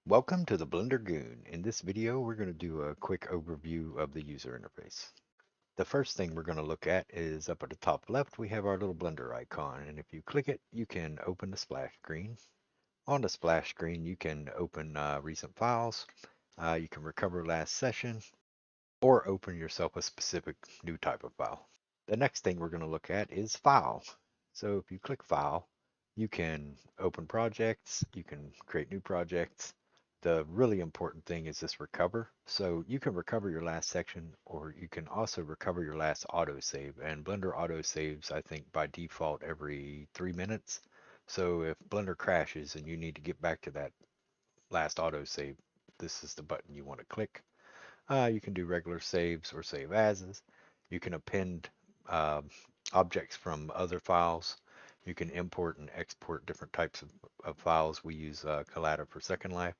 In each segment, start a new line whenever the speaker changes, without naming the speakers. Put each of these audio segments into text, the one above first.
Welcome to the Blender Goon. In this video, we're going to do a quick overview of the user interface. The first thing we're going to look at is up at the top left, we have our little Blender icon. And if you click it, you can open the splash screen. On the splash screen, you can open recent files. You can recover last session or open yourself a specific new type of file. The next thing we're going to look at is File. So if you click File, you can open projects, you can create new projects. The really important thing is this recover. So you can recover your last section, or you can also recover your last autosave. And Blender autosaves, I think, by default every 3 minutes. So if Blender crashes and you need to get back to that last autosave, this is the button you want to click. You can do regular saves or save as. You can append um objects from other files. You can import and export different types of files. We use Collada for Second Life.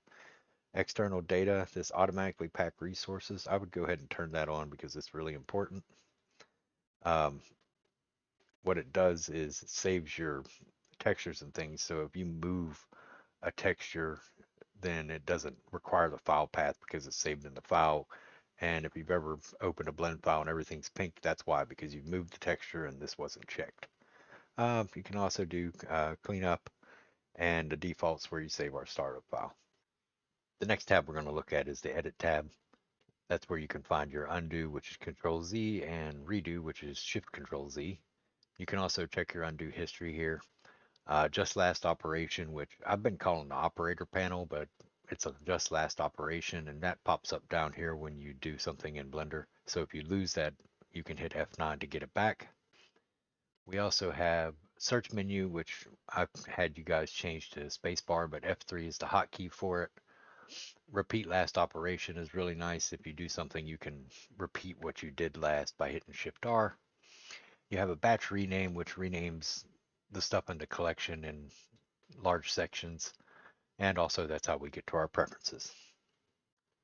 External data, this automatically pack resources. I would go ahead and turn that on because it's really important. Um, what it does is it saves your textures and things. So if you move a texture, then it doesn't require the file path because it's saved in the file. And if you've ever opened a blend file and everything's pink, that's why, because you've moved the texture and this wasn't checked. You can also do cleanup, and the default's where you save our startup file. The next tab we're going to look at is the edit tab. That's where you can find your undo, which is Control Z, and redo, which is Shift Control Z. You can also check your undo history here. Just last operation, which I've been calling the operator panel, but it's a just last operation, and that pops up down here when you do something in Blender. So if you lose that, you can hit F9 to get it back. We also have search menu, which I've had you guys change to spacebar, but F3 is the hotkey for it. Repeat last operation is really nice. If you do something, you can repeat what you did last by hitting Shift R. You have a batch rename, which renames the stuff in the collection in large sections. And also that's how we get to our preferences.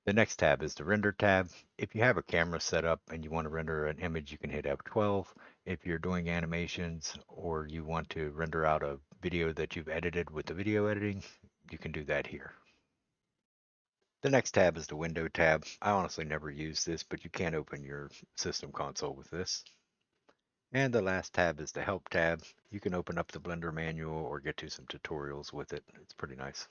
The next tab is the render tab. If you have a camera set up and you want to render an image, you can hit F12. If you're doing animations or you want to render out a video that you've edited with the video editing, you can do that here. The next tab is the window tab. I honestly never use this, but you can open your system console with this. And the last tab is the help tab. You can open up the Blender manual or get to some tutorials with it. It's pretty nice.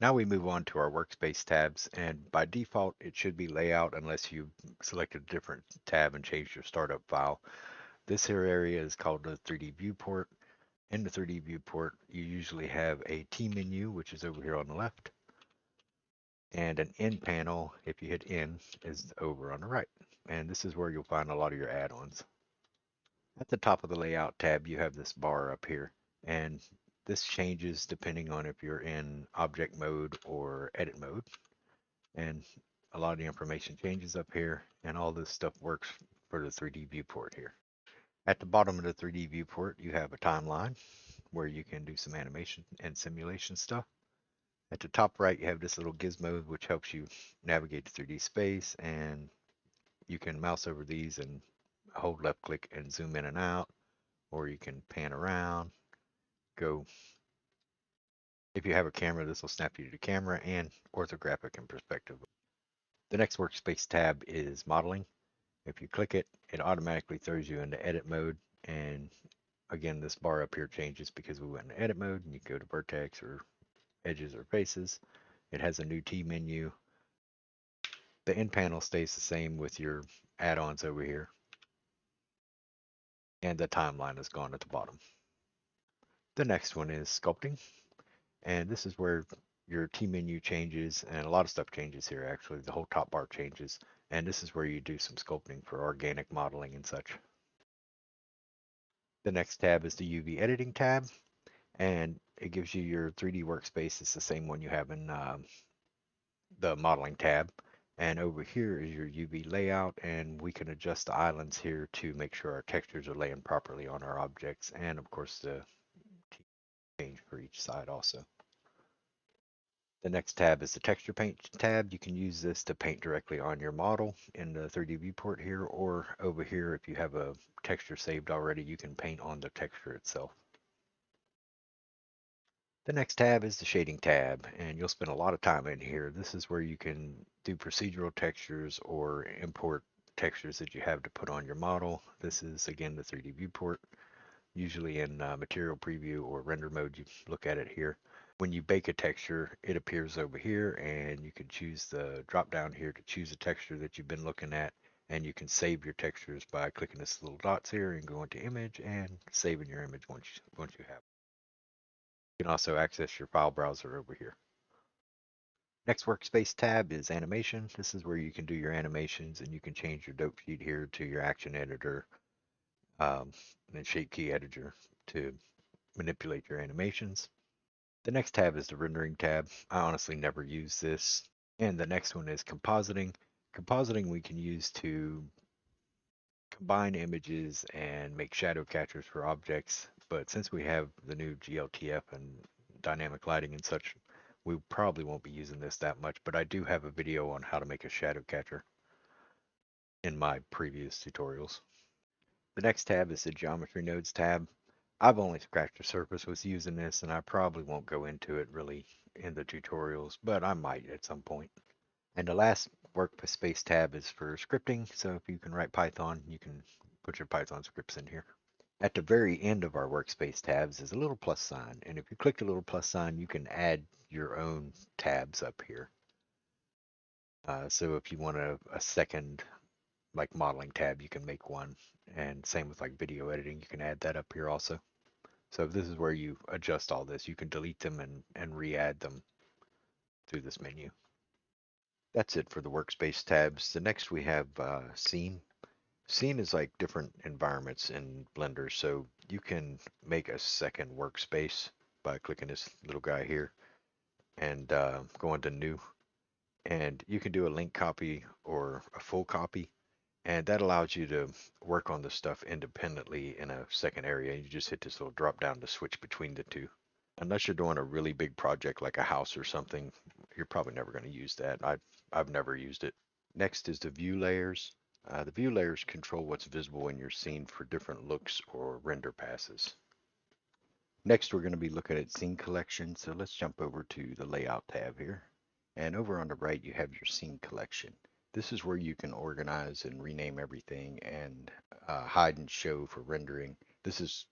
Now we move on to our workspace tabs, and by default it should be layout unless you selected a different tab and changed your startup file. This here area is called the 3D viewport. In the 3D viewport you usually have a T menu, which is over here on the left, and an in panel, if you hit in, is over on the right. And this is where you'll find a lot of your add-ons. At the top of the layout tab you have this bar up here, and this changes depending on if you're in object mode or edit mode. And a lot of the information changes up here, and all this stuff works for the 3D viewport here. At the bottom of the 3D viewport, you have a timeline where you can do some animation and simulation stuff. At the top right, you have this little gizmo which helps you navigate the 3D space, and you can mouse over these and hold left click and zoom in and out, or you can pan around, go. If you have a camera, this will snap you to the camera and orthographic and perspective. The next workspace tab is modeling. If you click it, it automatically throws you into edit mode. And again, this bar up here changes because we went into edit mode, and you go to vertex or edges or faces. It has a new T menu. The in panel stays the same with your add-ons over here. And the timeline is gone at the bottom. The next one is sculpting. And this is where your T menu changes, and a lot of stuff changes here actually. The whole top bar changes. And this is where you do some sculpting for organic modeling and such. The next tab is the UV editing tab, and it gives you your 3D workspace. It's the same one you have in the modeling tab. And over here is your UV layout, and we can adjust the islands here to make sure our textures are laying properly on our objects, and of course the change for each side also. The next tab is the texture paint tab. You can use this to paint directly on your model in the 3D viewport here, or over here if you have a texture saved already, you can paint on the texture itself. The next tab is the shading tab, and you'll spend a lot of time in here. This is where you can do procedural textures or import textures that you have to put on your model. This is again the 3D viewport, usually in material preview or render mode. You look at it here. When you bake a texture, it appears over here, and you can choose the drop down here to choose a texture that you've been looking at, and you can save your textures by clicking this little dots here and going to image and saving your image once you have it. You can also access your file browser over here. Next workspace tab is animation. This is where you can do your animations, and you can change your dope sheet here to your action editor, um, and shape key editor to manipulate your animations. The next tab is the rendering tab. I honestly never use this. And the next one is compositing. Compositing we can use to combine images and make shadow catchers for objects. But since we have the new GLTF and dynamic lighting and such, we probably won't be using this that much. But I do have a video on how to make a shadow catcher in my previous tutorials. The next tab is the geometry nodes tab. I've only scratched the surface with using this, and I probably won't go into it really in the tutorials, but I might at some point. And the last workspace tab is for scripting, so if you can write Python, you can put your Python scripts in here. At the very end of our workspace tabs is a little plus sign, and if you click the little plus sign, you can add your own tabs up here. So if you want a second like modeling tab, you can make one, and same with like video editing, you can add that up here also. So this is where you adjust all this. You can delete them and re-add them through this menu. That's it for the workspace tabs. The next we have scene. Scene is like different environments in Blender. So you can make a second workspace by clicking this little guy here and go into new. And you can do a link copy or a full copy. And that allows you to work on the stuff independently in a second area. You just hit this little drop down to switch between the two. Unless you're doing a really big project like a house or something, you're probably never going to use that. I've never used it. Next is the view layers. The view layers control what's visible in your scene for different looks or render passes. Next, we're going to be looking at scene collection. So let's jump over to the layout tab here. And over on the right, you have your scene collection. This is where you can organize and rename everything and hide and show for rendering. This is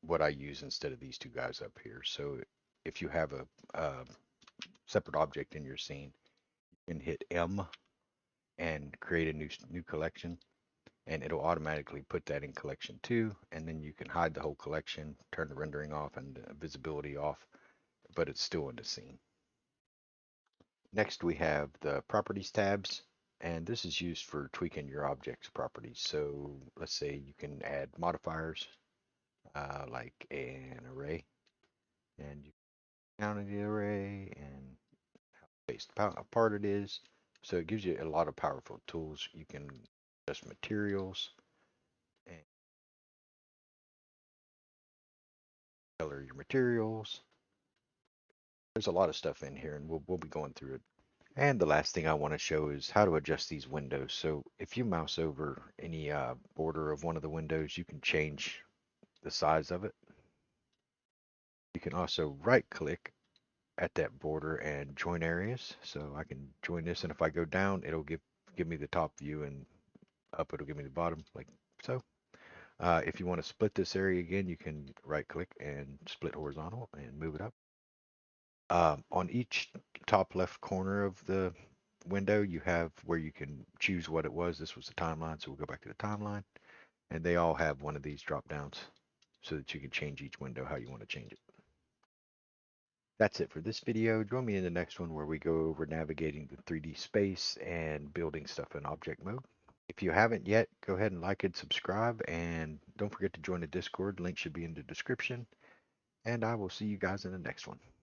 what I use instead of these two guys up here. So if you have a separate object in your scene, you can hit M and create a new collection, and it'll automatically put that in collection 2, and then you can hide the whole collection, turn the rendering off and visibility off, but it's still in the scene. Next we have the properties tabs, and this is used for tweaking your object's properties. So let's say you can add modifiers like an array, and you count the array and how spaced apart it is. So it gives you a lot of powerful tools. You can adjust materials and color your materials. There's a lot of stuff in here, and we'll be going through it. And the last thing I want to show is how to adjust these windows. So if you mouse over any border of one of the windows, you can change the size of it. You can also right click at that border and join areas. So I can join this, and if I go down, it'll give me the top view, and up it'll give me the bottom, like so. If you want to split this area again, you can right click and split horizontal and move it up. On each top left corner of the window, you have where you can choose what it was. This was the timeline, so we'll go back to the timeline. And they all have one of these drop downs so that you can change each window how you want to change it. That's it for this video. Join me in the next one where we go over navigating the 3D space and building stuff in object mode. If you haven't yet, go ahead and like and subscribe, and don't forget to join the Discord. Link should be in the description, and I will see you guys in the next one.